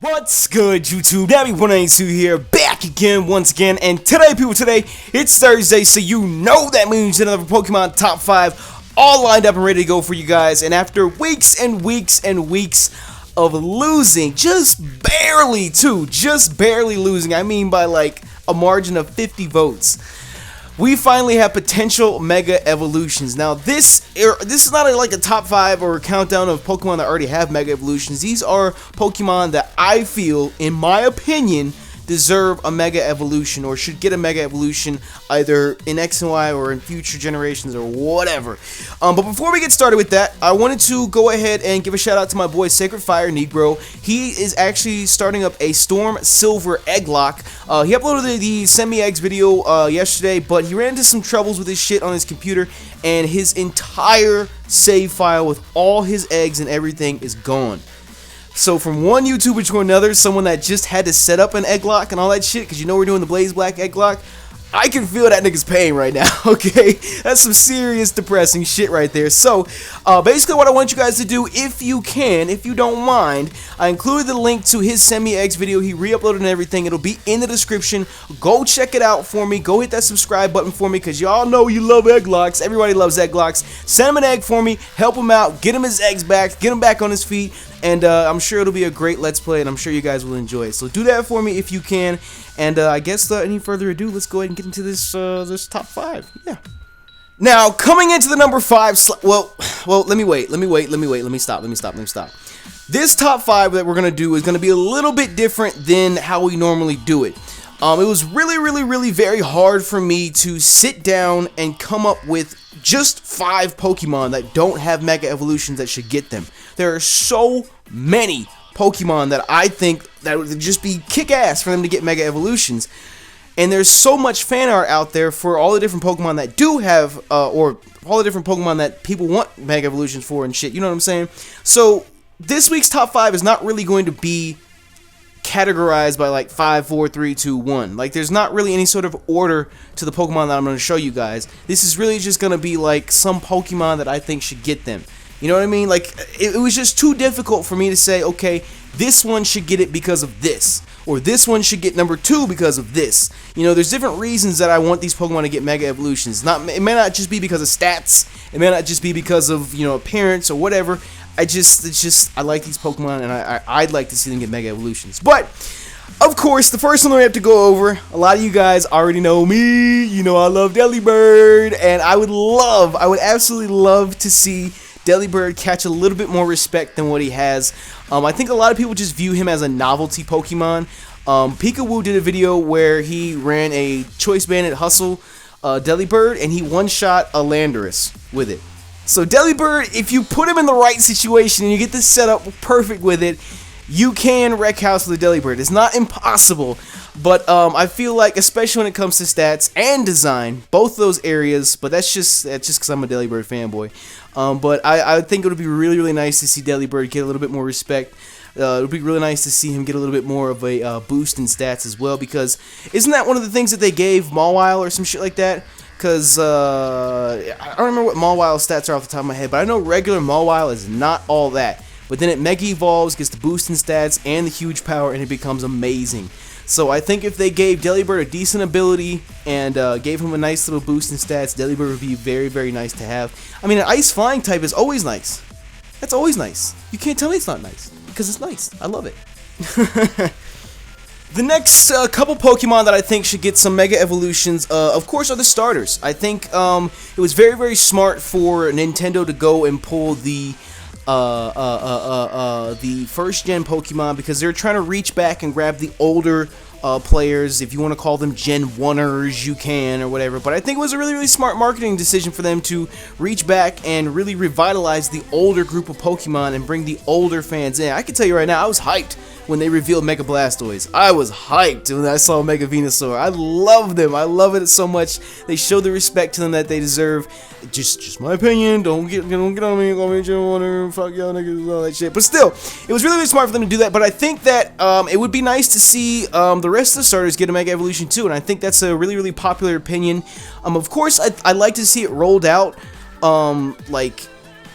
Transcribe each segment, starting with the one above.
What's good, YouTube? Nappy192 here, back again, once again, and today, people, it's Thursday, so you know that means another Pokemon Top 5 all lined up and ready to go for you guys, and after weeks and weeks and weeks of losing, just barely losing, I mean by like a margin of 50 votes, we finally have potential Mega Evolutions. Now, this is not like a top 5 or a countdown of Pokemon that already have Mega Evolutions. These are Pokemon that I feel, in my opinion, deserve a Mega Evolution or should get a Mega Evolution either in X and Y or in future generations or whatever. But before we get started with that, I wanted to go ahead and give a shout out to my boy SacredFireNegro. He is actually starting up a Storm Silver Egglocke. He uploaded the semi-eggs video yesterday, but he ran into some troubles with his shit on his computer, and his entire save file with all his eggs and everything is gone. So from one YouTuber to another, someone that just had to set up an Egglocke and all that shit, because you know we're doing the Blaze Black Egglocke, I can feel that nigga's pain right now, okay? That's some serious depressing shit right there. So, basically what I want you guys to do, if you can, if you don't mind, I included the link to his semi-eggs video. He re-uploaded and everything. It'll be in the description. Go check it out for me. Go hit that subscribe button for me, because y'all know you love Egglocks. Everybody loves Egglocks. Send him an egg for me. Help him out. Get him his eggs back. Get him back on his feet. And I'm sure it'll be a great Let's Play, and I'm sure you guys will enjoy it. So do that for me if you can. And I guess any further ado, let's go ahead and get into this top 5. Yeah. Now, coming into the number 5 well, let me stop. This top 5 that we're gonna do is gonna be a little bit different than how we normally do it. It was really very hard for me to sit down and come up with just 5 Pokemon that don't have Mega Evolutions that should get them. There are so many Pokemon that I think that would just be kick-ass for them to get Mega Evolutions. And there's so much fan art out there for all the different Pokemon that do have, or all the different Pokemon that people want Mega Evolutions for and shit, you know what I'm saying? So, this week's top 5 is not really going to be categorized by like 5, 4, 3, 2, 1. Like, there's not really any sort of order to the Pokemon that I'm going to show you guys. This is really just going to be like some Pokemon that I think should get them. You know what I mean? Like, it was just too difficult for me to say, okay, this one should get it because of this, or this one should get number 2 because of this. You know, there's different reasons that I want these Pokemon to get Mega Evolutions. It may not just be because of stats, it may not just be because of, you know, appearance or whatever. I like these Pokemon, and I'd like to see them get Mega Evolutions. But, of course, the first one that we have to go over, a lot of you guys already know me, you know I love Delibird, and I would absolutely love to see Delibird catch a little bit more respect than what he has. I think a lot of people just view him as a novelty Pokemon. Peekaboo did a video where he ran a Choice Bandit Hustle Delibird, and he one-shot a Landorus with it. So Delibird, if you put him in the right situation and you get this set up perfect with it, you can wreck house with a Delibird. It's not impossible, but I feel like, especially when it comes to stats and design, both those areas, but that's just because I'm a Delibird fanboy. But I think it would be really nice to see Delibird get a little bit more respect. It would be really nice to see him get a little bit more of a boost in stats as well, because isn't that one of the things that they gave Mawile or some shit like that? Because I don't remember what Mawile's stats are off the top of my head, but I know regular Mawile is not all that. But then it Mega Evolves, gets the boost in stats and the huge power, and it becomes amazing. So I think if they gave Delibird a decent ability and gave him a nice little boost in stats, Delibird would be very nice to have. I mean, an Ice Flying type is always nice. That's always nice. You can't tell me it's not nice, because it's nice. I love it. The next couple Pokemon that I think should get some Mega Evolutions, of course, are the starters. I think it was very smart for Nintendo to go and pull the first-gen Pokemon, because they're trying to reach back and grab the older players. If you want to call them Gen 1ers, you can, or whatever. But I think it was a really smart marketing decision for them to reach back and really revitalize the older group of Pokemon and bring the older fans in. I can tell you right now, I was hyped when they revealed Mega Blastoise. I was hyped when I saw Mega Venusaur. I love them. I love it so much. They show the respect to them that they deserve. Just my opinion. Don't get on me. Call me Gen 1er. Fuck y'all niggas, all that shit. But still, it was really smart for them to do that. But I think that it would be nice to see the rest of the starters get a Mega Evolution too. And I think that's a really popular opinion. Of course, I'd like to see it rolled out like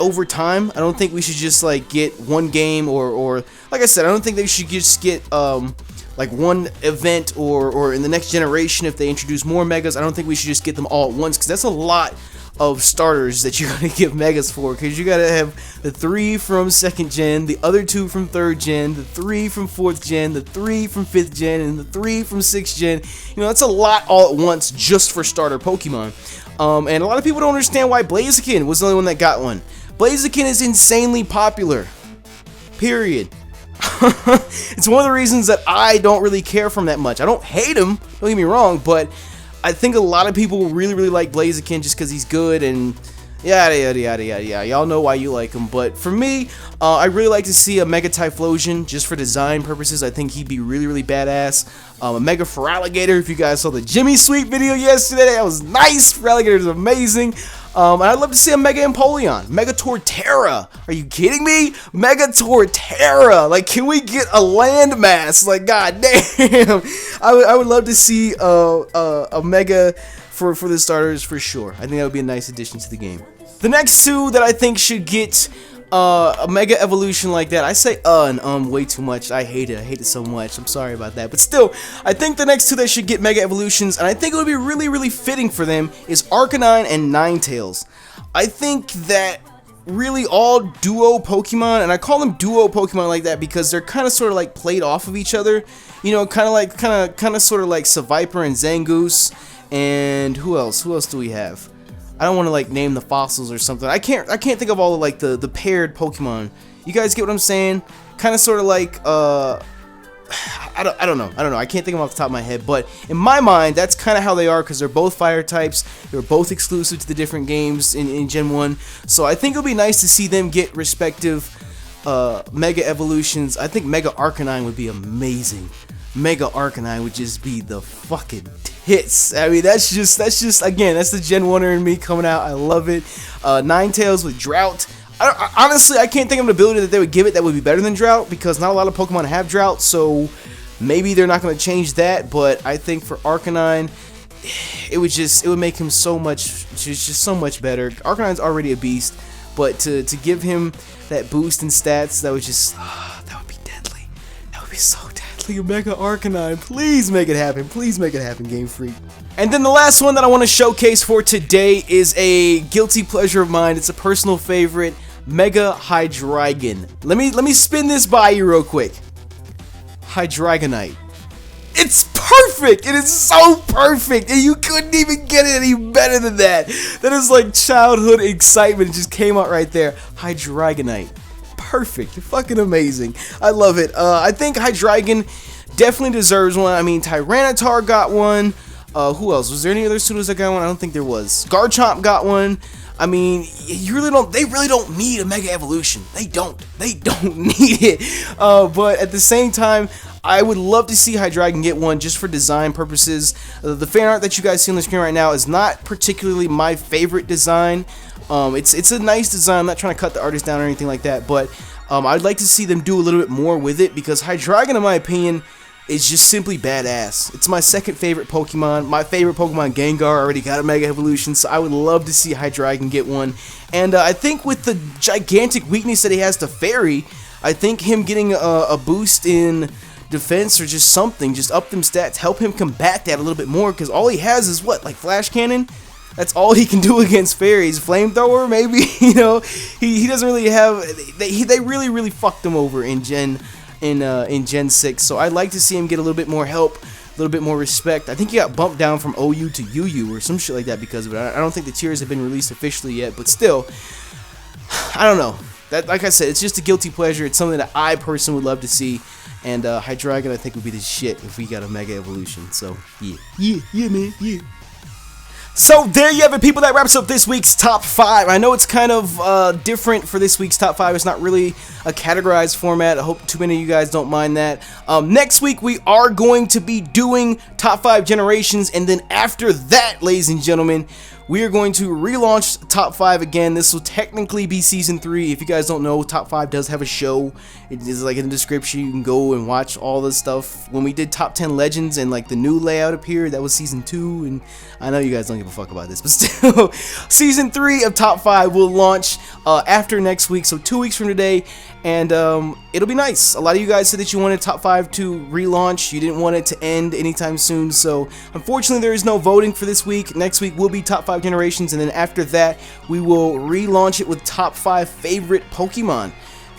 over time. I don't think we should just like get one game or like I said, I don't think they should just get like one event or in the next generation if they introduce more megas. I don't think we should just get them all at once, because that's a lot of starters that you're gonna give megas for, because you gotta have the 3 from 2nd gen, the other 2 from 3rd gen, the 3 from 4th gen, the 3 from 5th gen, and the 3 from 6th gen. You know, that's a lot all at once just for starter Pokemon. And a lot of people don't understand why Blaziken was the only one that got one. Blaziken is insanely popular, period. It's one of the reasons that I don't really care for him that much. I don't hate him, don't get me wrong, but I think a lot of people really like Blaziken just because he's good and yada yada yada yada yada. Y'all know why you like him, but for me, I really like to see a Mega Typhlosion just for design purposes. I think he'd be really badass. A Mega Feraligatr, if you guys saw the Jimmy Sweet video yesterday, that was nice. Feraligatr is amazing. And I'd love to see a Mega Empoleon, Mega Torterra. Are you kidding me? Mega Torterra. Like, can we get a landmass? Like, god damn. I would love to see a Mega for the starters for sure. I think that would be a nice addition to the game. The next 2 that I think should get a Mega Evolution like that, I say and way too much. I hate it so much. I'm sorry about that, but still, I think the next 2 that should get Mega Evolutions, and I think it would be really fitting for them, is Arcanine and Ninetales. I think that really all duo Pokemon, and I call them duo Pokemon like that because they're kind of sort of like played off of each other, you know, kind of sort of like Seviper and Zangoose. And who else do we have? I don't want to like name the fossils or something. I can't think of all of like the paired Pokemon. You guys get what I'm saying? Kind of sort of like I don't know. I can't think of them off the top of my head, but in my mind, that's kind of how they are, because they're both fire types. They're both exclusive to the different games in Gen 1. So I think it'll be nice to see them get respective Mega Evolutions. I think Mega Arcanine would be amazing. Mega Arcanine would just be the fucking hits. I mean, that's just again, that's the Gen 1er in me coming out. I love it. Ninetales with Drought. Honestly, I can't think of an ability that they would give it that would be better than Drought, because not a lot of Pokemon have Drought, so maybe they're not going to change that. But I think for Arcanine, it would make him so much better. Arcanine's already a beast, but to give him that boost in stats, that would just that would be deadly. That would be so deadly. Mega Arcanine, please make it happen. Please make it happen, Game Freak. And then the last one that I want to showcase for today is a guilty pleasure of mine. It's a personal favorite, Mega Hydreigon. Let me spin this by you real quick. Hydreigonite. It's perfect. It is so perfect, and you couldn't even get it any better than that. That is like childhood excitement. It just came out right there. Hydreigonite. Perfect. Fucking amazing. I love it. I think Hydreigon definitely deserves one. I mean, Tyranitar got one. Who else? Was there any other pseudos that got one? I don't think there was. Garchomp got one. I mean, they really don't need a Mega Evolution. They don't need it. But at the same time, I would love to see Hydreigon get one just for design purposes. The fan art that you guys see on the screen right now is not particularly my favorite design. It's a nice design. I'm not trying to cut the artist down or anything like that, but I'd like to see them do a little bit more with it, because Hydreigon, in my opinion, is just simply badass. It's my 2nd favorite Pokemon. My favorite Pokemon, Gengar, already got a Mega Evolution, so I would love to see Hydreigon get one. And I think with the gigantic weakness that he has to Fairy, I think him getting a boost in defense or just something, just up them stats, help him combat that a little bit more, because all he has is what, like Flash Cannon? That's all he can do against fairies. Flamethrower, maybe. You know, he doesn't really have. They really fucked him over in Gen 6. So I'd like to see him get a little bit more help, a little bit more respect. I think he got bumped down from OU to UU or some shit like that because of it. I don't think the tiers have been released officially yet, but still, I don't know. That, like I said, it's just a guilty pleasure. It's something that I personally would love to see. And Hydreigon, I think, would be the shit if we got a Mega Evolution. So yeah, man, yeah. So there you have it, people. That wraps up this week's top 5. I know it's kind of different for this week's top 5. It's not really a categorized format. I hope too many of you guys don't mind that. Next week we are going to be doing top 5 generations, and then after that, ladies and gentlemen, we are going to relaunch Top 5 again. This will technically be Season 3. If you guys don't know, Top 5 does have a show. It is like in the description. You can go and watch all this stuff. When we did Top 10 Legends and like the new layout appeared, that was Season 2. And I know you guys don't give a fuck about this, but still, Season 3 of Top 5 will launch after next week, so 2 weeks from today. And it'll be nice. A lot of you guys said that you wanted Top 5 to relaunch. You didn't want it to end anytime soon. So unfortunately, there is no voting for this week. Next week will be Top 5 generations, and then after that, we will relaunch it with Top 5 favorite Pokemon.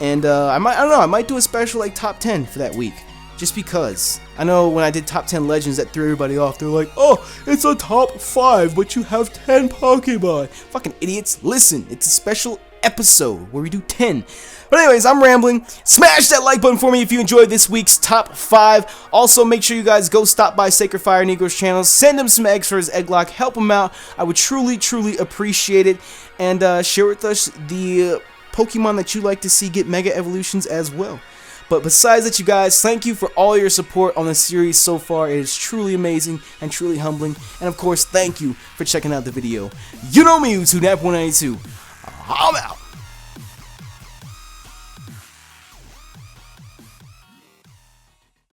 And I don't know, I might do a special like Top 10 for that week, just because. I know when I did Top 10 Legends, that threw everybody off. They're like, oh, it's a Top 5, but you have 10 Pokemon. Fucking idiots. Listen, it's a special episode where we do 10. But anyways, I'm rambling. Smash that like button for me if you enjoyed this week's Top 5. Also, make sure you guys go stop by SacredFireNegro's channel. Send him some eggs for his Egglocke. Help him out. I would truly, truly appreciate it. And share with us the Pokemon that you like to see get Mega Evolutions as well. But besides that, you guys, thank you for all your support on the series so far. It is truly amazing and truly humbling. And of course, thank you for checking out the video. You know me, YouTube, Nappy192. I'm out.